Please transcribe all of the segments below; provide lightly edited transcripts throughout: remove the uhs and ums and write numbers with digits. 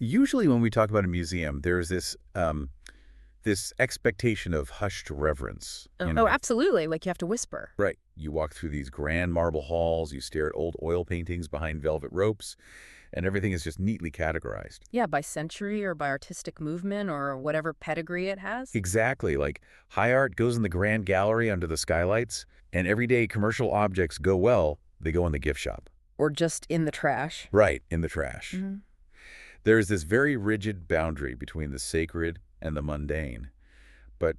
Usually when we talk about a museum, there's this expectation of hushed reverence. Oh, absolutely. Like you have to whisper. Right. You walk through these grand marble halls, you stare at old oil paintings behind velvet ropes, and everything is just neatly categorized. Yeah, by century or by artistic movement or whatever pedigree it has. Exactly. Like high art goes in the grand gallery under the skylights, and everyday commercial objects go well, they go in the gift shop. Or just in the trash. Right, in the trash. Mm-hmm. There's this very rigid boundary between the sacred and the mundane. But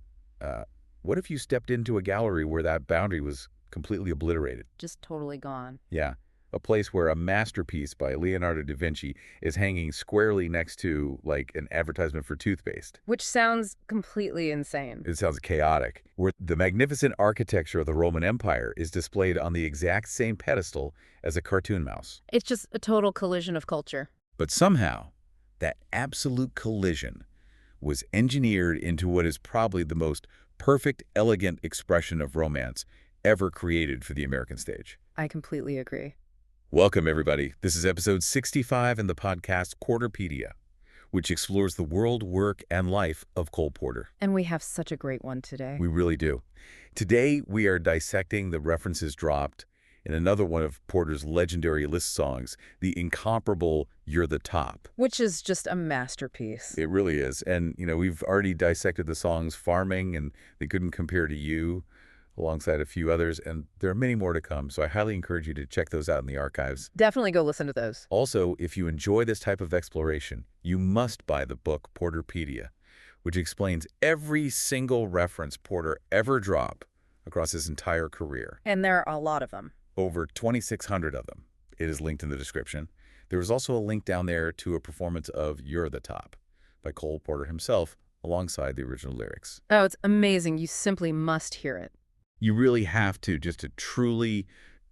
what if you stepped into a gallery where that boundary was completely obliterated? Just totally gone. Yeah, a place where a masterpiece by Leonardo da Vinci is hanging squarely next to, like, an advertisement for toothpaste. Which sounds completely insane. It sounds chaotic. Where the magnificent architecture of the Roman Empire is displayed on the exact same pedestal as a cartoon mouse. It's just a total collision of culture. But somehow, that absolute collision was engineered into what is probably the most perfect, elegant expression of romance ever created for the American stage. I completely agree. Welcome, everybody. This is episode 65 in the podcast Porter-Pedia, which explores the world, work, and life of Cole Porter. And we have such a great one today. We really do. Today, we are dissecting the references dropped in another one of Porter's legendary list songs, the incomparable You're the Top. Which is just a masterpiece. It really is. And, we've already dissected the songs Farming and They Couldn't Compare to You, alongside a few others, and there are many more to come, so I highly encourage you to check those out in the archives. Definitely go listen to those. Also, if you enjoy this type of exploration, you must buy the book Porter-Pedia, which explains every single reference Porter ever dropped across his entire career. And there are a lot of them. Over 2,600 of them. It is linked in the description. There is also a link down there to a performance of You're the Top by Cole Porter himself, alongside the original lyrics. Oh, it's amazing. You simply must hear it. You really have to, just to truly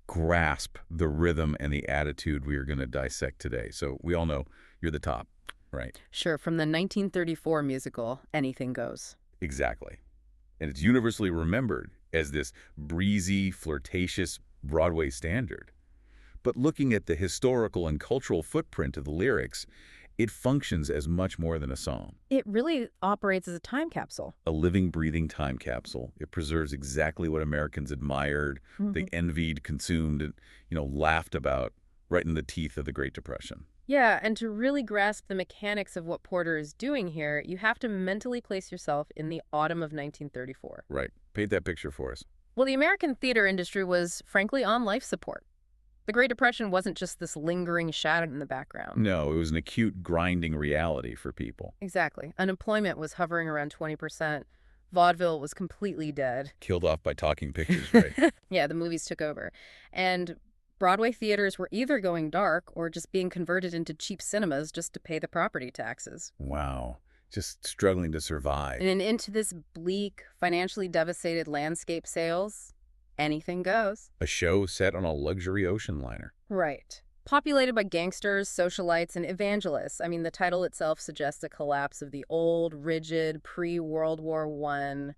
grasp the rhythm and the attitude we are going to dissect today. So we all know You're the Top, right? Sure, from the 1934 musical, Anything Goes. Exactly. And it's universally remembered as this breezy, flirtatious Broadway standard. But looking at the historical and cultural footprint of the lyrics, it functions as much more than a song. It really operates as a time capsule. A living, breathing time capsule. It preserves exactly what Americans admired, they envied, consumed, and, laughed about right in the teeth of the Great Depression. Yeah, and to really grasp the mechanics of what Porter is doing here, you have to mentally place yourself in the autumn of 1934. Right. Paint that picture for us. Well, the American theater industry was, frankly, on life support. The Great Depression wasn't just this lingering shadow in the background. No, it was an acute, grinding reality for people. Exactly. Unemployment was hovering around 20%. Vaudeville was completely dead. Killed off by talking pictures, right? Yeah, the movies took over. And Broadway theaters were either going dark or just being converted into cheap cinemas just to pay the property taxes. Wow. Just struggling to survive. And into this bleak, financially devastated landscape sales, anything goes. A show set on a luxury ocean liner. Right. Populated by gangsters, socialites, and evangelists. I mean, the title itself suggests a collapse of the old, rigid, pre-World War I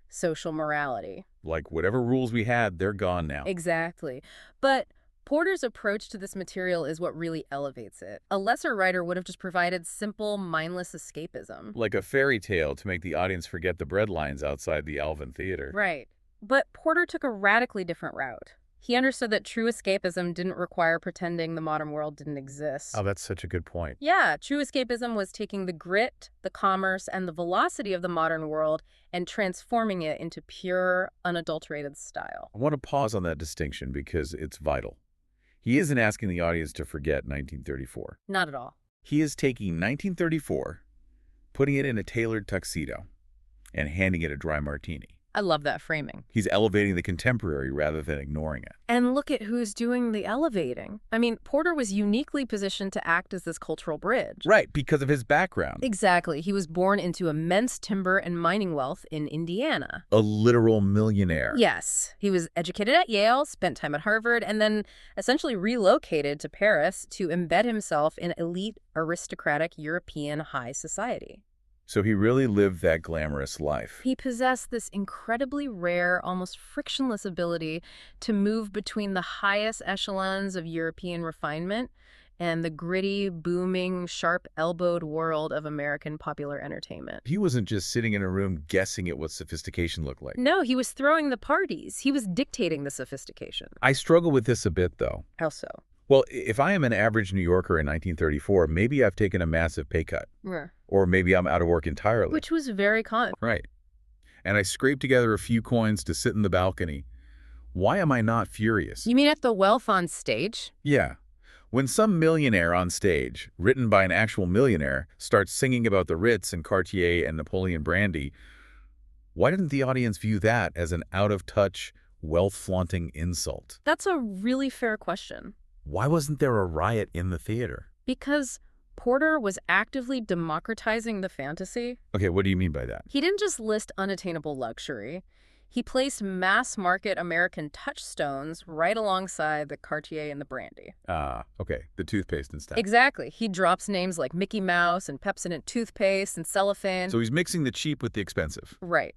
social morality. Like whatever rules we had, they're gone now. Exactly. But Porter's approach to this material is what really elevates it. A lesser writer would have just provided simple, mindless escapism. Like a fairy tale to make the audience forget the bread lines outside the Alvin Theater. Right. But Porter took a radically different route. He understood that true escapism didn't require pretending the modern world didn't exist. Oh, that's such a good point. Yeah, true escapism was taking the grit, the commerce, and the velocity of the modern world and transforming it into pure, unadulterated style. I want to pause on that distinction because it's vital. He isn't asking the audience to forget 1934. Not at all. He is taking 1934, putting it in a tailored tuxedo, and handing it a dry martini. I love that framing. He's elevating the contemporary rather than ignoring it. And look at who's doing the elevating. I mean, Porter was uniquely positioned to act as this cultural bridge. Right, because of his background. Exactly. He was born into immense timber and mining wealth in Indiana. A literal millionaire. Yes. He was educated at Yale, spent time at Harvard, and then essentially relocated to Paris to embed himself in elite, aristocratic European high society. So he really lived that glamorous life. He possessed this incredibly rare, almost frictionless ability to move between the highest echelons of European refinement and the gritty, booming, sharp-elbowed world of American popular entertainment. He wasn't just sitting in a room guessing at what sophistication looked like. No, he was throwing the parties. He was dictating the sophistication. I struggle with this a bit, though. How so? Well, if I am an average New Yorker in 1934, maybe I've taken a massive pay cut. Yeah. Or maybe I'm out of work entirely. Which was very common. Right. And I scraped together a few coins to sit in the balcony. Why am I not furious? You mean at the wealth on stage? Yeah. When some millionaire on stage, written by an actual millionaire, starts singing about the Ritz and Cartier and Napoleon brandy, why didn't the audience view that as an out-of-touch, wealth-flaunting insult? That's a really fair question. Why wasn't there a riot in the theater? Because Porter was actively democratizing the fantasy. Okay, what do you mean by that? He didn't just list unattainable luxury. He placed mass-market American touchstones right alongside the Cartier and the brandy. Okay, the toothpaste and stuff. Exactly. He drops names like Mickey Mouse and Pepsodent toothpaste and cellophane. So he's mixing the cheap with the expensive. Right.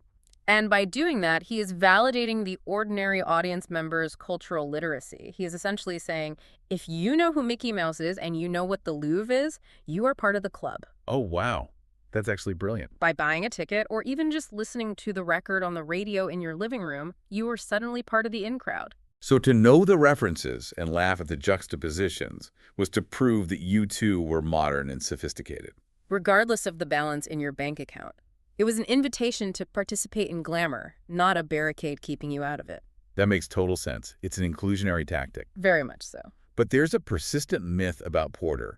And by doing that, he is validating the ordinary audience member's cultural literacy. He is essentially saying, if you know who Mickey Mouse is and you know what the Louvre is, you are part of the club. Oh, wow. That's actually brilliant. By buying a ticket or even just listening to the record on the radio in your living room, you are suddenly part of the in crowd. So to know the references and laugh at the juxtapositions was to prove that you too were modern and sophisticated. Regardless of the balance in your bank account. It was an invitation to participate in glamour, not a barricade keeping you out of it. That makes total sense. It's an inclusionary tactic. Very much so. But there's a persistent myth about Porter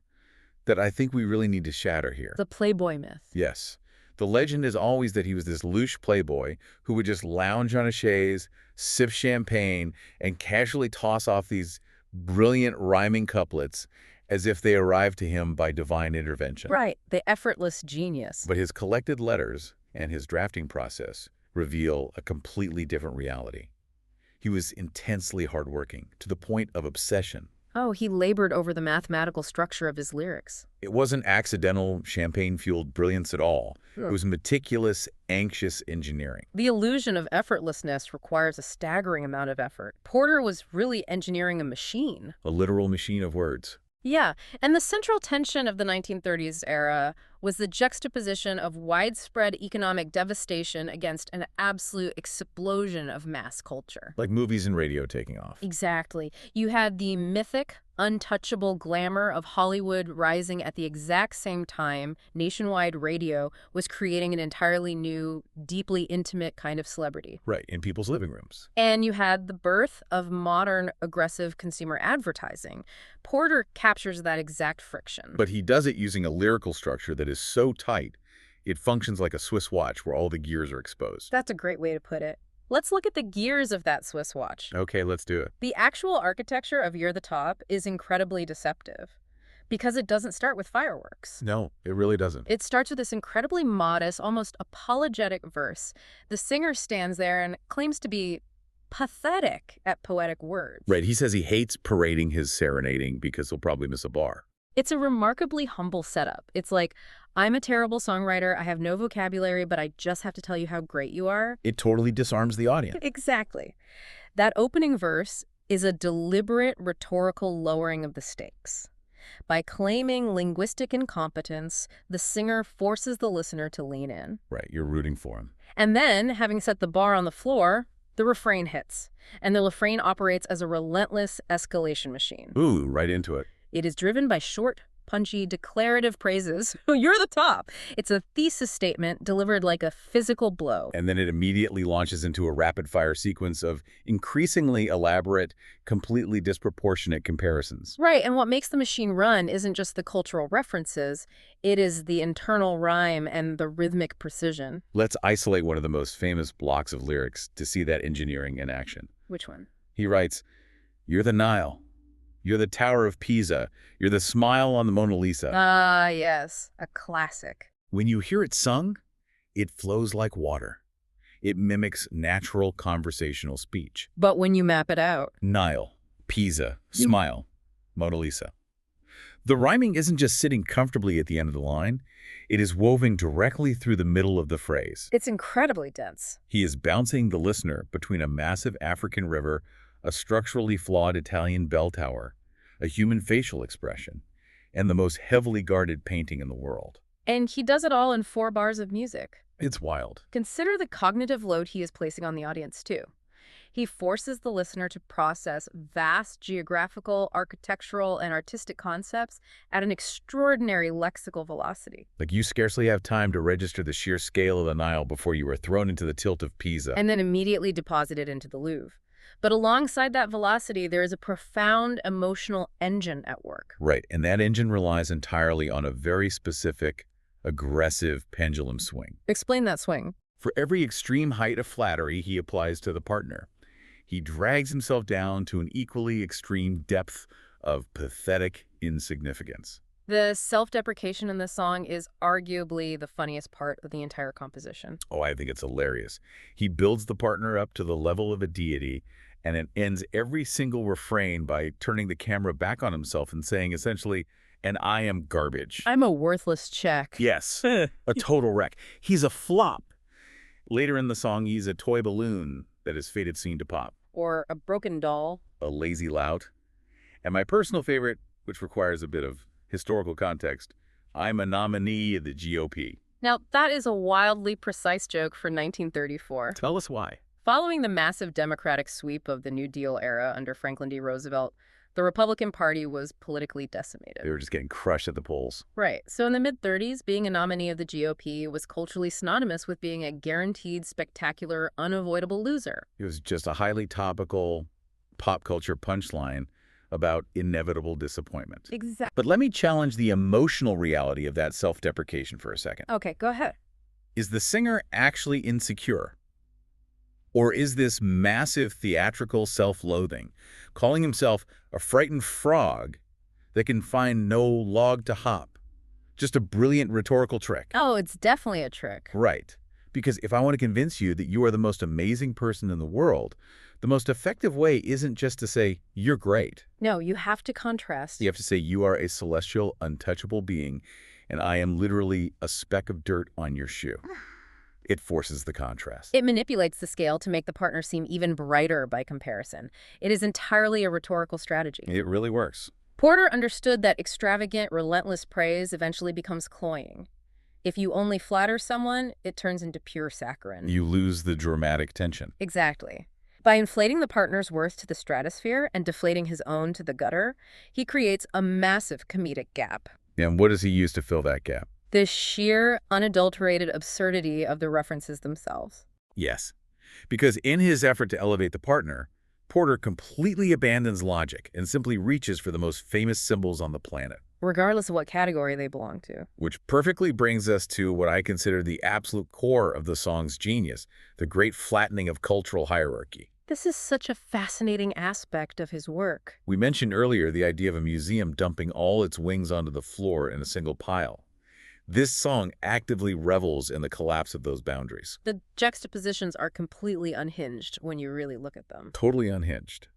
that I think we really need to shatter here. The Playboy myth. Yes. The legend is always that he was this louche playboy who would just lounge on a chaise, sip champagne, and casually toss off these brilliant rhyming couplets as if they arrived to him by divine intervention. Right, the effortless genius. But his collected letters and his drafting process reveal a completely different reality. He was intensely hardworking, to the point of obsession. Oh, he labored over the mathematical structure of his lyrics. It wasn't accidental, champagne-fueled brilliance at all. Yeah. It was meticulous, anxious engineering. The illusion of effortlessness requires a staggering amount of effort. Porter was really engineering a machine. A literal machine of words. Yeah, and the central tension of the 1930s era was the juxtaposition of widespread economic devastation against an absolute explosion of mass culture. Like movies and radio taking off. Exactly. You had the mythic, untouchable glamour of Hollywood rising at the exact same time nationwide radio was creating an entirely new, deeply intimate kind of celebrity. Right, in people's living rooms. And you had the birth of modern, aggressive consumer advertising. Porter captures that exact friction. But he does it using a lyrical structure that is so tight, it functions like a Swiss watch where all the gears are exposed. That's a great way to put it. Let's look at the gears of that Swiss watch. Okay, let's do it. The actual architecture of You're the Top is incredibly deceptive because it doesn't start with fireworks. No, it really doesn't. It starts with this incredibly modest, almost apologetic verse. The singer stands there and claims to be pathetic at poetic words. Right, he says he hates parading his serenading because he'll probably miss a bar. It's a remarkably humble setup. It's like, I'm a terrible songwriter, I have no vocabulary, but I just have to tell you how great you are. It totally disarms the audience. Exactly. That opening verse is a deliberate rhetorical lowering of the stakes. By claiming linguistic incompetence, the singer forces the listener to lean in. Right, you're rooting for him. And then, having set the bar on the floor, the refrain hits. And the refrain operates as a relentless escalation machine. Ooh, right into it. It is driven by short, punchy, declarative praises. You're the top. It's a thesis statement delivered like a physical blow. And then it immediately launches into a rapid-fire sequence of increasingly elaborate, completely disproportionate comparisons. Right, and what makes the machine run isn't just the cultural references, it is the internal rhyme and the rhythmic precision. Let's isolate one of the most famous blocks of lyrics to see that engineering in action. Which one? He writes, "You're the Nile. You're the Tower of Pisa. You're the smile on the Mona Lisa." Ah, yes, a classic. When you hear it sung, it flows like water. It mimics natural conversational speech. But when you map it out... Nile, Pisa, smile, Mona Lisa. The rhyming isn't just sitting comfortably at the end of the line. It is woven directly through the middle of the phrase. It's incredibly dense. He is bouncing the listener between a massive African river, a structurally flawed Italian bell tower, a human facial expression, and the most heavily guarded painting in the world. And he does it all in 4 bars of music. It's wild. Consider the cognitive load he is placing on the audience, too. He forces the listener to process vast geographical, architectural, and artistic concepts at an extraordinary lexical velocity. Like you scarcely have time to register the sheer scale of the Nile before you are thrown into the tilt of Pisa. And then immediately deposited into the Louvre. But alongside that velocity, there is a profound emotional engine at work. Right, and that engine relies entirely on a very specific, aggressive pendulum swing. Explain that swing. For every extreme height of flattery he applies to the partner, he drags himself down to an equally extreme depth of pathetic insignificance. The self-deprecation in this song is arguably the funniest part of the entire composition. Oh, I think it's hilarious. He builds the partner up to the level of a deity, and it ends every single refrain by turning the camera back on himself and saying essentially, "And I am garbage." I'm a worthless check. Yes, a total wreck. He's a flop. Later in the song, he's a toy balloon that is fated soon to pop. Or a broken doll. A lazy lout. And my personal favorite, which requires a bit of historical context, I'm a nominee of the GOP. Now, that is a wildly precise joke for 1934. Tell us why. Following the massive Democratic sweep of the New Deal era under Franklin D. Roosevelt, the Republican Party was politically decimated. They were just getting crushed at the polls. Right. So in the mid-30s, being a nominee of the GOP was culturally synonymous with being a guaranteed, spectacular, unavoidable loser. It was just a highly topical pop culture punchline about inevitable disappointment. Exactly. But let me challenge the emotional reality of that self-deprecation for a second. Okay, go ahead. Is the singer actually insecure? Or is this massive theatrical self-loathing, calling himself a frightened frog that can find no log to hop? Just a brilliant rhetorical trick. Oh, it's definitely a trick. Right. Because if I want to convince you that you are the most amazing person in the world, the most effective way isn't just to say, "You're great." No, you have to contrast. You have to say, "You are a celestial, untouchable being, and I am literally a speck of dirt on your shoe." It forces the contrast. It manipulates the scale to make the partner seem even brighter by comparison. It is entirely a rhetorical strategy. It really works. Porter understood that extravagant, relentless praise eventually becomes cloying. If you only flatter someone, it turns into pure saccharine. You lose the dramatic tension. Exactly. By inflating the partner's worth to the stratosphere and deflating his own to the gutter, he creates a massive comedic gap. And what does he use to fill that gap? The sheer, unadulterated absurdity of the references themselves. Yes. Because in his effort to elevate the partner, Porter completely abandons logic and simply reaches for the most famous symbols on the planet. Regardless of what category they belong to. Which perfectly brings us to what I consider the absolute core of the song's genius, the great flattening of cultural hierarchy. This is such a fascinating aspect of his work. We mentioned earlier the idea of a museum dumping all its wings onto the floor in a single pile. This song actively revels in the collapse of those boundaries. The juxtapositions are completely unhinged when you really look at them. Totally unhinged.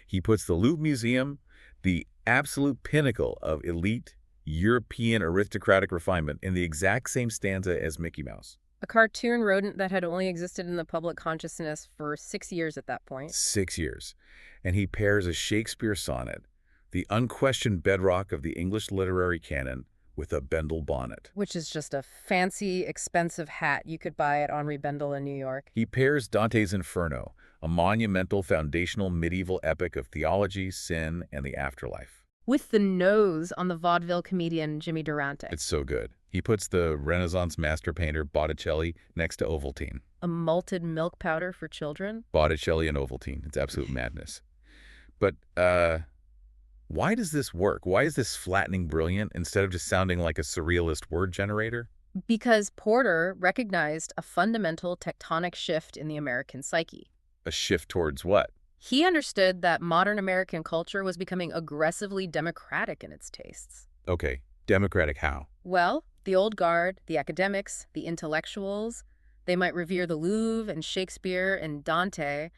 He puts the Louvre Museum, the absolute pinnacle of elite European aristocratic refinement, in the exact same stanza as Mickey Mouse. A cartoon rodent that had only existed in the public consciousness for 6 years at that point. 6 years. And he pairs a Shakespeare sonnet, the unquestioned bedrock of the English literary canon, with a Bendel bonnet. Which is just a fancy, expensive hat you could buy at Henri Bendel in New York. He pairs Dante's Inferno, a monumental foundational medieval epic of theology, sin, and the afterlife, with the nose on the vaudeville comedian Jimmy Durante. It's so good. He puts the Renaissance master painter Botticelli next to Ovaltine. A malted milk powder for children? Botticelli and Ovaltine. It's absolute madness. But why does this work? Why is this flattening brilliant instead of just sounding like a surrealist word generator? Because Porter recognized a fundamental tectonic shift in the American psyche. A shift towards what? He understood that modern American culture was becoming aggressively democratic in its tastes. Okay, democratic how? Well, the old guard, the academics, the intellectuals, they might revere the Louvre and Shakespeare and Dante,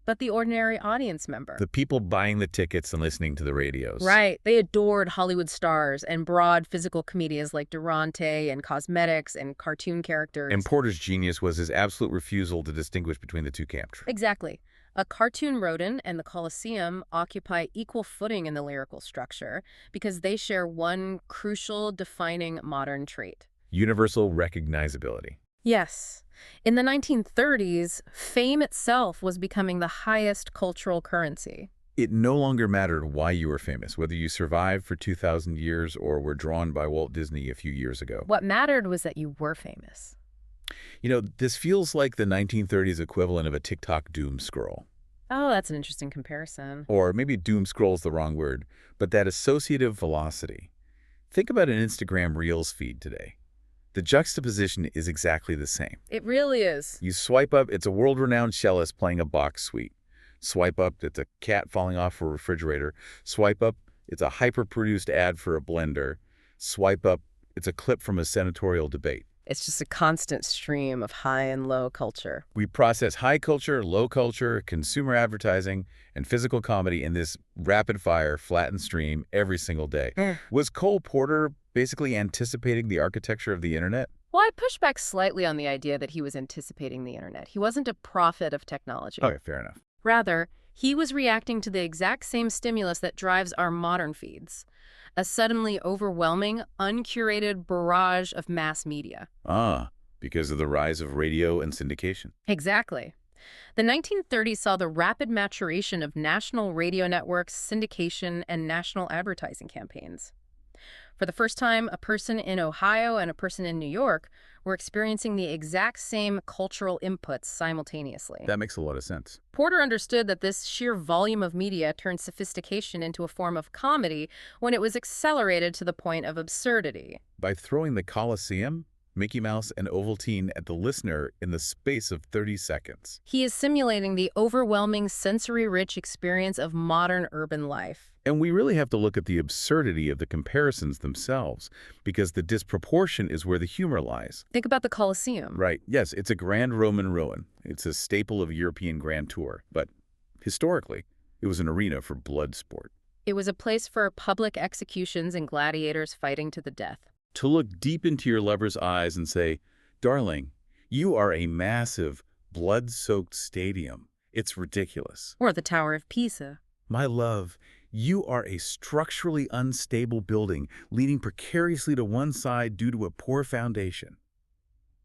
but the ordinary audience member. The people buying the tickets and listening to the radios. Right. They adored Hollywood stars and broad physical comedians like Durante and cosmetics and cartoon characters. And Porter's genius was his absolute refusal to distinguish between the two camps. Exactly. A cartoon rodent and the Colosseum occupy equal footing in the lyrical structure because they share one crucial defining modern trait. Universal recognizability. Yes. In the 1930s, fame itself was becoming the highest cultural currency. It no longer mattered why you were famous, whether you survived for 2,000 years or were drawn by Walt Disney a few years ago. What mattered was that you were famous. You know, this feels like the 1930s equivalent of a TikTok doom scroll. Oh, that's an interesting comparison. Or maybe doom scroll is the wrong word, but that associative velocity. Think about an Instagram Reels feed today. The juxtaposition is exactly the same. It really is. You swipe up, it's a world-renowned cellist playing a Bach suite. Swipe up, it's a cat falling off a refrigerator. Swipe up, it's a hyper-produced ad for a blender. Swipe up, it's a clip from a senatorial debate. It's just a constant stream of high and low culture. We process high culture, low culture, consumer advertising, and physical comedy in this rapid-fire, flattened stream every single day. Was Cole Porter basically anticipating the architecture of the internet? Well, I push back slightly on the idea that he was anticipating the internet. He wasn't a prophet of technology. Okay, fair enough. Rather, he was reacting to the exact same stimulus that drives our modern feeds. A suddenly overwhelming, uncurated barrage of mass media. Ah, because of the rise of radio and syndication. Exactly. The 1930s saw the rapid maturation of national radio networks, syndication, and national advertising campaigns. For the first time, a person in Ohio and a person in New York were experiencing the exact same cultural inputs simultaneously. That makes a lot of sense. Porter understood that this sheer volume of media turned sophistication into a form of comedy when it was accelerated to the point of absurdity. By throwing the Colosseum, Mickey Mouse, and Ovaltine at the listener in the space of 30 seconds. He is simulating the overwhelming sensory-rich experience of modern urban life. And we really have to look at the absurdity of the comparisons themselves, because the disproportion is where the humor lies. Think about the Colosseum. Right. Yes, it's a grand Roman ruin. It's a staple of European grand tour. But historically, it was an arena for blood sport. It was a place for public executions and gladiators fighting to the death. To look deep into your lover's eyes and say, "Darling, you are a massive, blood-soaked stadium. It's ridiculous." Or the Tower of Pisa. "My love, you are a structurally unstable building leaning precariously to one side due to a poor foundation."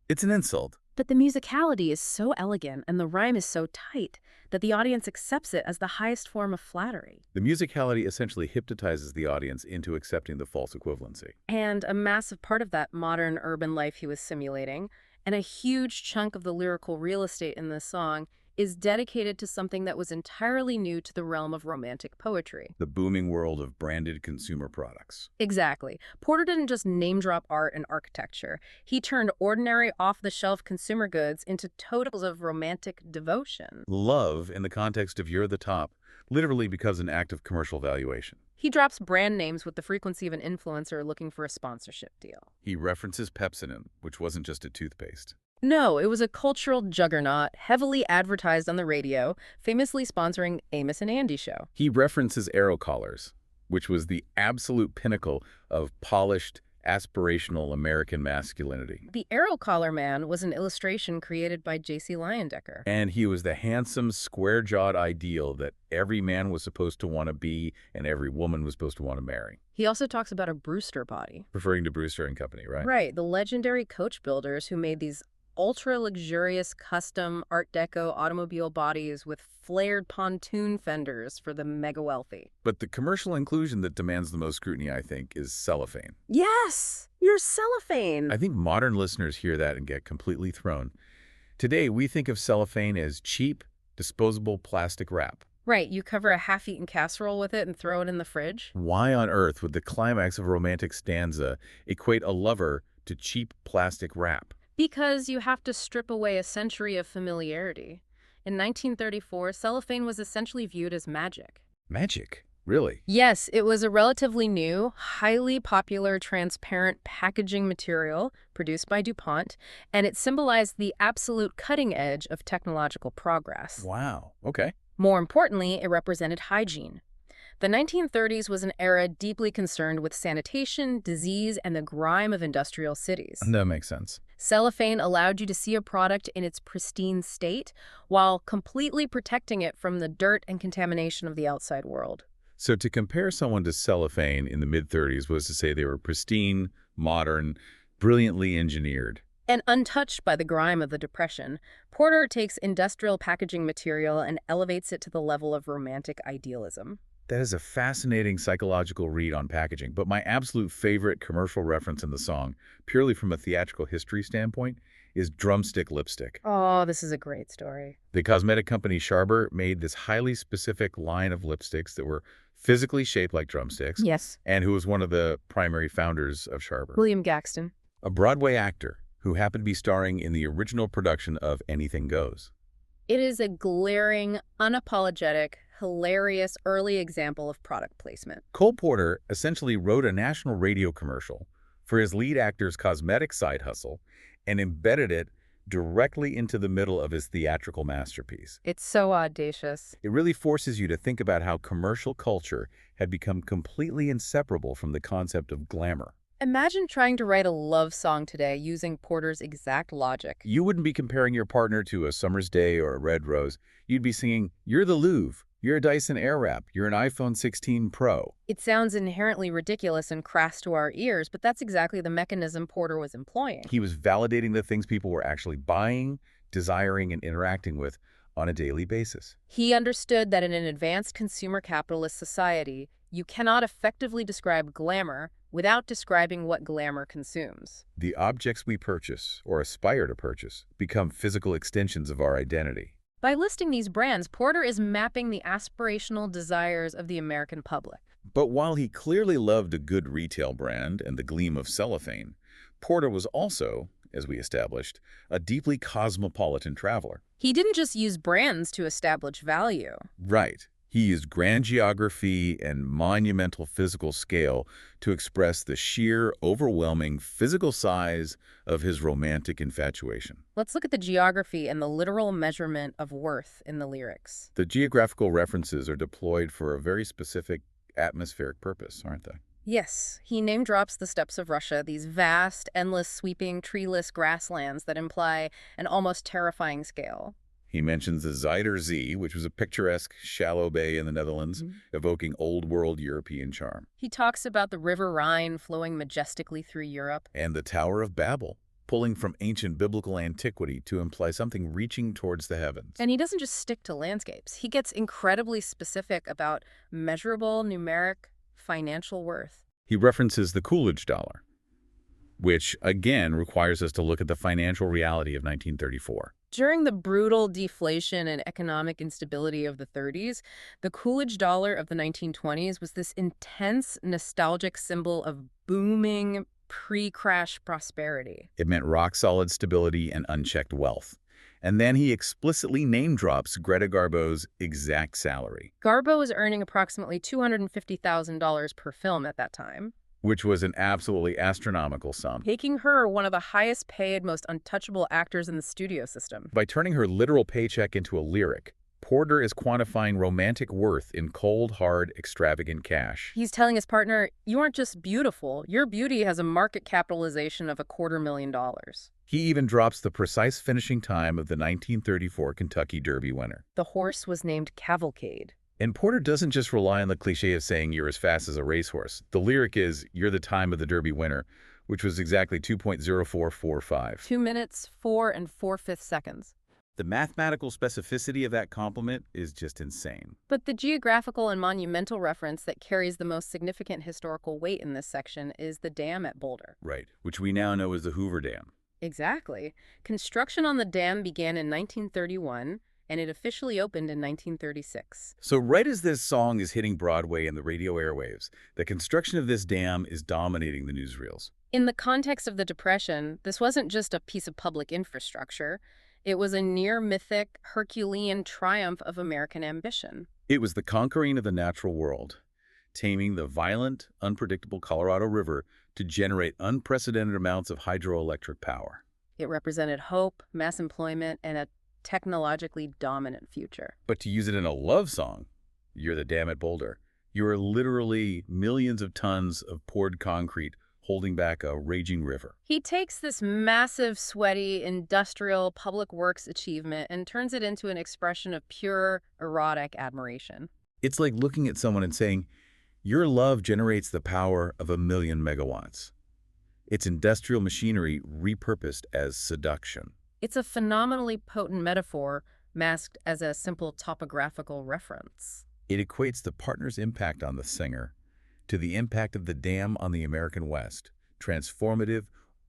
It's an insult. But the musicality is so elegant and the rhyme is so tight that the audience accepts it as the highest form of flattery. The musicality essentially hypnotizes the audience into accepting the false equivalency. And a massive part of that modern urban life he was simulating, and a huge chunk of the lyrical real estate in this song, is dedicated to something that was entirely new to the realm of romantic poetry. The booming world of branded consumer products. Exactly. Porter didn't just name-drop art and architecture. He turned ordinary, off-the-shelf consumer goods into totals of romantic devotion. Love, in the context of "you're the top," literally becomes an act of commercial valuation. He drops brand names with the frequency of an influencer looking for a sponsorship deal. He references Pepsodent, which wasn't just a toothpaste. No, it was a cultural juggernaut, heavily advertised on the radio, famously sponsoring Amos and Andy show. He references arrow collars, which was the absolute pinnacle of polished, aspirational American masculinity. The arrow collar man was an illustration created by J.C. Leyendecker. And he was the handsome, square-jawed ideal that every man was supposed to want to be and every woman was supposed to want to marry. He also talks about a Brewster body. Referring to Brewster and Company, right? Right, the legendary coach builders who made these ultra-luxurious custom Art Deco automobile bodies with flared pontoon fenders for the mega-wealthy. But the commercial inclusion that demands the most scrutiny, I think, is cellophane. Yes! You're cellophane! I think modern listeners hear that and get completely thrown. Today, we think of cellophane as cheap, disposable plastic wrap. Right, you cover a half-eaten casserole with it and throw it in the fridge? Why on earth would the climax of a romantic stanza equate a lover to cheap plastic wrap? Because you have to strip away a century of familiarity. In 1934, cellophane was essentially viewed as magic. Magic? Really? Yes, it was a relatively new, highly popular transparent packaging material produced by DuPont, and it symbolized the absolute cutting edge of technological progress. Wow. Okay. More importantly, it represented hygiene. The 1930s was an era deeply concerned with sanitation, disease, and the grime of industrial cities. That makes sense. Cellophane allowed you to see a product in its pristine state while completely protecting it from the dirt and contamination of the outside world. So to compare someone to cellophane in the mid-30s was to say they were pristine, modern, brilliantly engineered. And untouched by the grime of the Depression, Porter takes industrial packaging material and elevates it to the level of romantic idealism. That is a fascinating psychological read on packaging, but my absolute favorite commercial reference in the song, purely from a theatrical history standpoint, is drumstick lipstick. Oh, this is a great story. The cosmetic company Sharber made this highly specific line of lipsticks that were physically shaped like drumsticks, Yes. and who was one of the primary founders of Sharber. William Gaxton. A Broadway actor who happened to be starring in the original production of Anything Goes. It is a glaring, unapologetic, hilarious early example of product placement. Cole Porter essentially wrote a national radio commercial for his lead actor's cosmetic side hustle and embedded it directly into the middle of his theatrical masterpiece. It's so audacious. It really forces you to think about how commercial culture had become completely inseparable from the concept of glamour. Imagine trying to write a love song today using Porter's exact logic. You wouldn't be comparing your partner to a summer's day or a red rose. You'd be singing, "You're the Louvre. You're a Dyson Airwrap. You're an iPhone 16 Pro." It sounds inherently ridiculous and crass to our ears, but that's exactly the mechanism Porter was employing. He was validating the things people were actually buying, desiring, and interacting with on a daily basis. He understood that in an advanced consumer capitalist society, you cannot effectively describe glamour without describing what glamour consumes. The objects we purchase, or aspire to purchase, become physical extensions of our identity. By listing these brands, Porter is mapping the aspirational desires of the American public. But while he clearly loved a good retail brand and the gleam of cellophane, Porter was also, as we established, a deeply cosmopolitan traveler. He didn't just use brands to establish value. Right. He used grand geography and monumental physical scale to express the sheer, overwhelming physical size of his romantic infatuation. Let's look at the geography and the literal measurement of worth in the lyrics. The geographical references are deployed for a very specific atmospheric purpose, aren't they? Yes, he name drops the steppes of Russia, these vast, endless, sweeping, treeless grasslands that imply an almost terrifying scale. He mentions the Zuider Zee, which was a picturesque, shallow bay in the Netherlands, evoking old-world European charm. He talks about the River Rhine flowing majestically through Europe. And the Tower of Babel, pulling from ancient biblical antiquity to imply something reaching towards the heavens. And he doesn't just stick to landscapes. He gets incredibly specific about measurable, numeric, financial worth. He references the Coolidge dollar, which, again, requires us to look at the financial reality of 1934. During the brutal deflation and economic instability of the 30s, the Coolidge dollar of the 1920s was this intense, nostalgic symbol of booming, pre-crash prosperity. It meant rock-solid stability and unchecked wealth. And then he explicitly name-drops Greta Garbo's exact salary, Garbo was earning approximately $250,000 per film at that time, which was an absolutely astronomical sum. making her one of the highest-paid, most untouchable actors in the studio system. By turning her literal paycheck into a lyric, Porter is quantifying romantic worth in cold, hard, extravagant cash. He's telling his partner, you aren't just beautiful, your beauty has a market capitalization of $250,000. He even drops the precise finishing time of the 1934 Kentucky Derby winner. The horse was named Cavalcade. And Porter doesn't just rely on the cliche of saying you're as fast as a racehorse. The lyric is, you're the time of the Derby winner, which was exactly 2.0445. 2 minutes, 4 4/5 seconds. The mathematical specificity of that compliment is just insane. But the geographical and monumental reference that carries the most significant historical weight in this section is the dam at Boulder. Right, which we now know as the Hoover Dam. Exactly. Construction on the dam began in 1931, and it officially opened in 1936. So right as this song is hitting Broadway and the radio airwaves, the construction of this dam is dominating the newsreels. In the context of the Depression, this wasn't just a piece of public infrastructure. It was a near-mythic, Herculean triumph of American ambition. It was the conquering of the natural world, taming the violent, unpredictable Colorado River to generate unprecedented amounts of hydroelectric power. It represented hope, mass employment, and a technologically dominant future. But to use it in a love song, "You're the Dam at Boulder," You are literally millions of tons of poured concrete holding back a raging river. He takes this massive, sweaty, industrial public works achievement and turns it into an expression of pure, erotic admiration. It's like looking at someone and saying, your love generates the power of 1,000,000 megawatts. It's industrial machinery repurposed as seduction. It's a phenomenally potent metaphor masked as a simple topographical reference. It equates the partner's impact on the singer to the impact of the dam on the American West, transformative,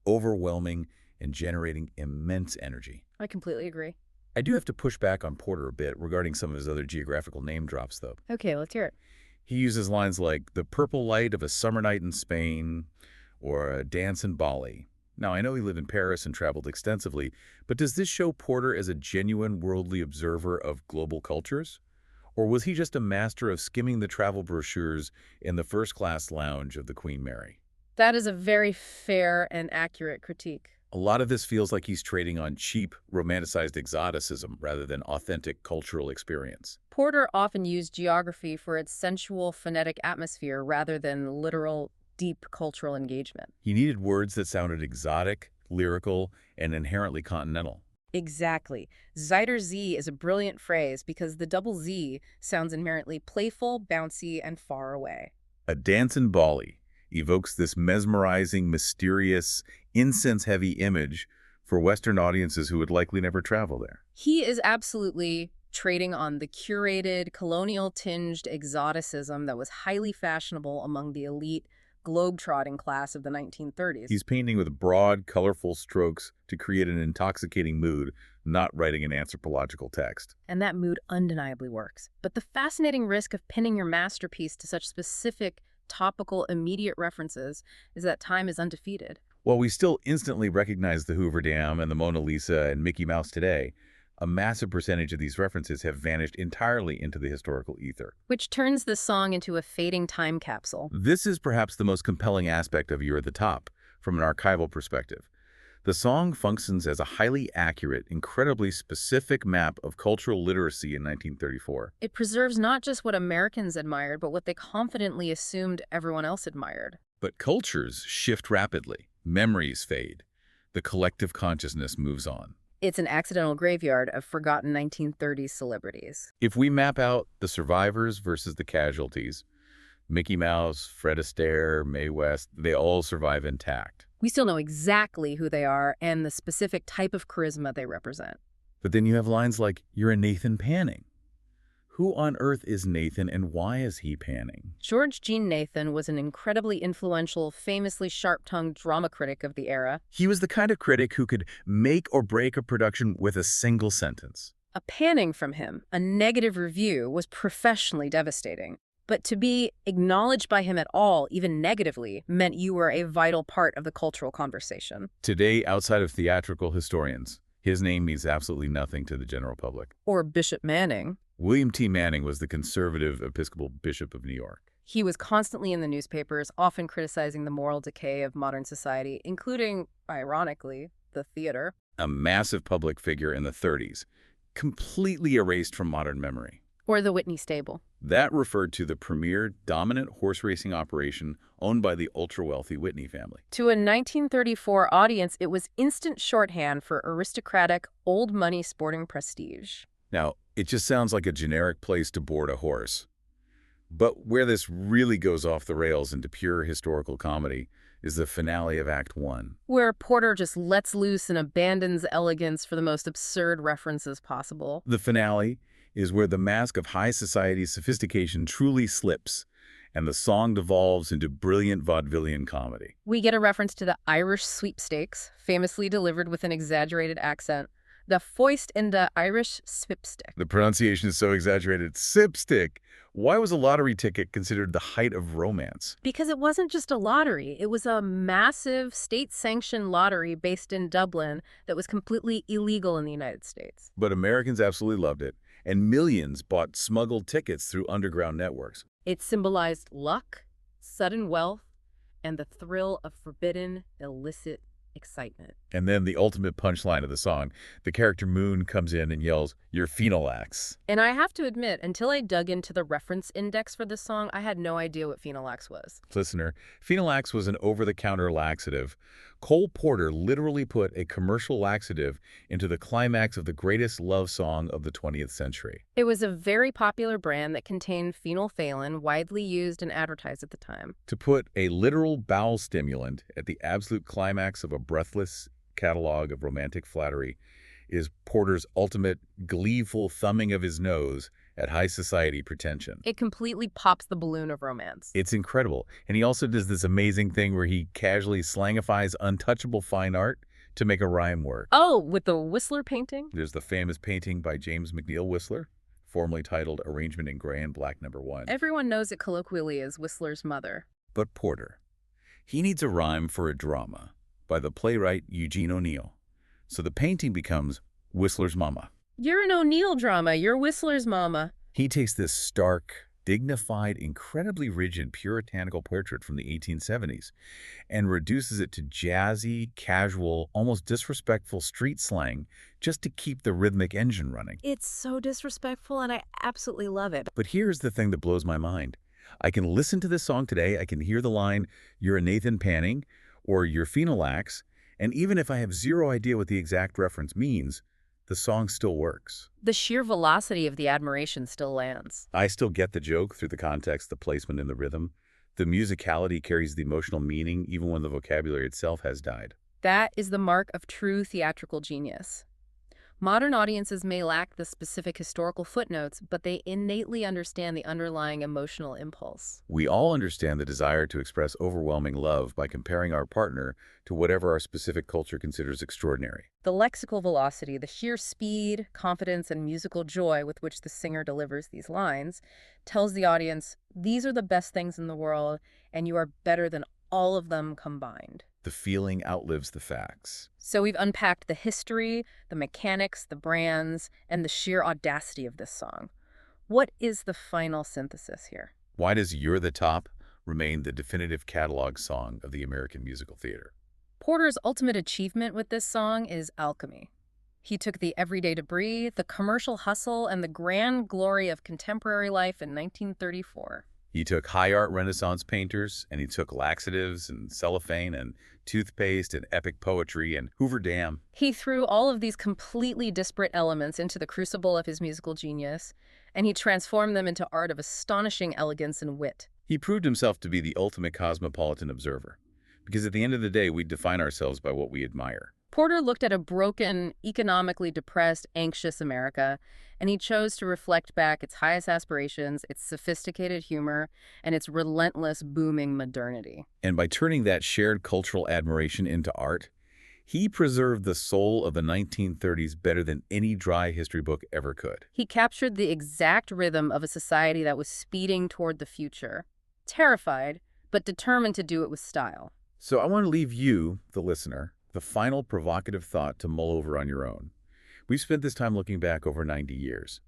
overwhelming, and generating immense energy. I completely agree. I do have to push back on Porter a bit regarding some of his other geographical name drops, though. Okay, let's hear it. He uses lines like the purple light of a summer night in Spain or a dance in Bali. Now, I know he lived in Paris and traveled extensively, but does this show Porter as a genuine worldly observer of global cultures? Or was he just a master of skimming the travel brochures in the first-class lounge of the Queen Mary? That is a very fair and accurate critique. A lot of this feels like he's trading on cheap, romanticized exoticism rather than authentic cultural experience. Porter often used geography for its sensual, phonetic atmosphere rather than literal, deep cultural engagement. He needed words that sounded exotic, lyrical, and inherently continental. Exactly. Zider Z is a brilliant phrase because the double Z sounds inherently playful, bouncy, and far away. A dance in Bali evokes this mesmerizing, mysterious, incense-heavy image for Western audiences who would likely never travel there. He is absolutely trading on the curated, colonial-tinged exoticism that was highly fashionable among the elite, globe-trotting class of the 1930s. He's painting with broad, colorful strokes to create an intoxicating mood, not writing an anthropological text. And that mood undeniably works. But the fascinating risk of pinning your masterpiece to such specific, topical, immediate references is that time is undefeated. While we still instantly recognize the Hoover Dam and the Mona Lisa and Mickey Mouse today, a massive percentage of these references have vanished entirely into the historical ether. Which turns the song into a fading time capsule. This is perhaps the most compelling aspect of You're at the Top, from an archival perspective. The song functions as a highly accurate, incredibly specific map of cultural literacy in 1934. It preserves not just what Americans admired, but what they confidently assumed everyone else admired. But cultures shift rapidly. Memories fade. The collective consciousness moves on. It's an accidental graveyard of forgotten 1930s celebrities. If we map out the survivors versus the casualties, Mickey Mouse, Fred Astaire, Mae West, they all survive intact. We still know exactly who they are and the specific type of charisma they represent. But then you have lines like, you're a Nathan Panning. Who on earth is Nathan and why is he panning? George Jean Nathan was an incredibly influential, famously sharp-tongued drama critic of the era. He was the kind of critic who could make or break a production with a single sentence. A panning from him, a negative review, was professionally devastating. But to be acknowledged by him at all, even negatively, meant you were a vital part of the cultural conversation. Today, outside of theatrical historians, his name means absolutely nothing to the general public. Or Bishop Manning. William T. Manning was the conservative Episcopal Bishop of New York. He was constantly in the newspapers, often criticizing the moral decay of modern society, including, ironically, the theater. A massive public figure in the 30s, completely erased from modern memory. Or the Whitney stable. That referred to the premier dominant horse racing operation owned by the ultra-wealthy Whitney family. To a 1934 audience, it was instant shorthand for aristocratic, old-money sporting prestige. Now, it just sounds like a generic place to board a horse. But where this really goes off the rails into pure historical comedy is the finale of Act 1. Where Porter just lets loose and abandons elegance for the most absurd references possible. The finale is where the mask of high society sophistication truly slips, and the song devolves into brilliant vaudevillian comedy. We get a reference to the Irish sweepstakes, famously delivered with an exaggerated accent. The foist in the Irish swipstick. The pronunciation is so exaggerated. Sipstick. Why was a lottery ticket considered the height of romance? Because it wasn't just a lottery. It was a massive state-sanctioned lottery based in Dublin that was completely illegal in the United States. But Americans absolutely loved it, and millions bought smuggled tickets through underground networks. It symbolized luck, sudden wealth, and the thrill of forbidden, illicit excitement. And then the ultimate punchline of the song, the character Moon comes in and yells, "You're phenolax." And I have to admit, until I dug into the reference index for this song, I had no idea what phenolax was. Listener, phenolax was an over-the-counter laxative. Cole Porter literally put a commercial laxative into the climax of the greatest love song of the 20th century. It was a very popular brand that contained phenolphthalein, widely used and advertised at the time. To put a literal bowel stimulant at the absolute climax of a breathless catalog of romantic flattery is Porter's ultimate gleeful thumbing of his nose at high society pretension. It completely pops the balloon of romance. It's incredible. And he also does this amazing thing where he casually slangifies untouchable fine art to make a rhyme work. Oh, with the Whistler painting? There's the famous painting by James McNeill Whistler, formerly titled Arrangement in Gray and Black No. 1. Everyone knows it colloquially as Whistler's mother. But Porter, he needs a rhyme for a drama by the playwright Eugene O'Neill. So the painting becomes Whistler's Mama. You're an O'Neill drama. You're Whistler's mama. He takes this stark, dignified, incredibly rigid, puritanical portrait from the 1870s and reduces it to jazzy, casual, almost disrespectful street slang just to keep the rhythmic engine running. It's so disrespectful, and I absolutely love it. But here's the thing that blows my mind. I can listen to this song today, I can hear the line, "You're a Nathan Panning," or "You're phenolax," and even if I have zero idea what the exact reference means, the song still works. The sheer velocity of the admiration still lands. I still get the joke through the context, the placement, and the rhythm. The musicality carries the emotional meaning even when the vocabulary itself has died. That is the mark of true theatrical genius. Modern audiences may lack the specific historical footnotes, but they innately understand the underlying emotional impulse. We all understand the desire to express overwhelming love by comparing our partner to whatever our specific culture considers extraordinary. The lexical velocity, the sheer speed, confidence, and musical joy with which the singer delivers these lines tells the audience, these are the best things in the world, and you are better than all of them combined. The feeling outlives the facts. So we've unpacked the history, the mechanics, the brands, and the sheer audacity of this song. What is the final synthesis here? Why does "You're the Top" remain the definitive catalog song of the American musical theater? Porter's ultimate achievement with this song is alchemy. He took the everyday debris, the commercial hustle, and the grand glory of contemporary life in 1934. He took high art Renaissance painters, and he took laxatives and cellophane and toothpaste and epic poetry and Hoover Dam. He threw all of these completely disparate elements into the crucible of his musical genius, and he transformed them into art of astonishing elegance and wit. He proved himself to be the ultimate cosmopolitan observer, because at the end of the day, we define ourselves by what we admire. Porter looked at a broken, economically depressed, anxious America, and he chose to reflect back its highest aspirations, its sophisticated humor, and its relentless, booming modernity. And by turning that shared cultural admiration into art, he preserved the soul of the 1930s better than any dry history book ever could. He captured the exact rhythm of a society that was speeding toward the future, terrified, but determined to do it with style. So I want to leave you, the listener, the final provocative thought to mull over on your own. We've spent this time looking back over 90 years.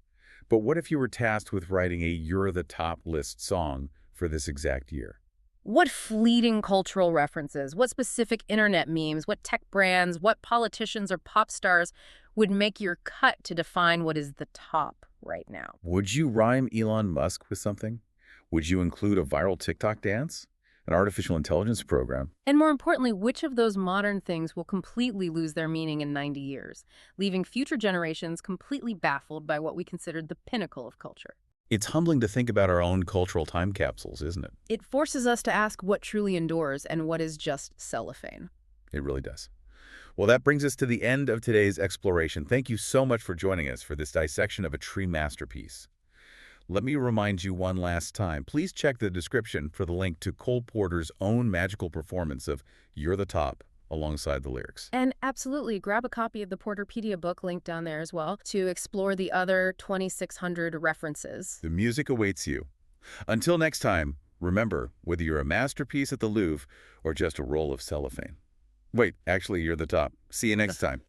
But what if you were tasked with writing a "You're the Top" list song for this exact year? What fleeting cultural references, what specific internet memes, what tech brands, what politicians or pop stars would make your cut to define what is the top right now? Would you rhyme Elon Musk with something? Would you include a viral TikTok dance? An artificial intelligence program? And more importantly, which of those modern things will completely lose their meaning in 90 years, leaving future generations completely baffled by what we considered the pinnacle of culture? It's humbling to think about our own cultural time capsules, isn't it? It forces us to ask what truly endures and what is just cellophane. It really does. Well, that brings us to the end of today's exploration. Thank you so much for joining us for this dissection of a true masterpiece. Let me remind you one last time, please check the description for the link to Cole Porter's own magical performance of "You're the Top" alongside the lyrics. And absolutely, grab a copy of the Porter-Pedia book linked down there as well to explore the other 2,600 references. The music awaits you. Until next time, remember, whether you're a masterpiece at the Louvre or just a roll of cellophane. Wait, actually, you're the top. See you next time.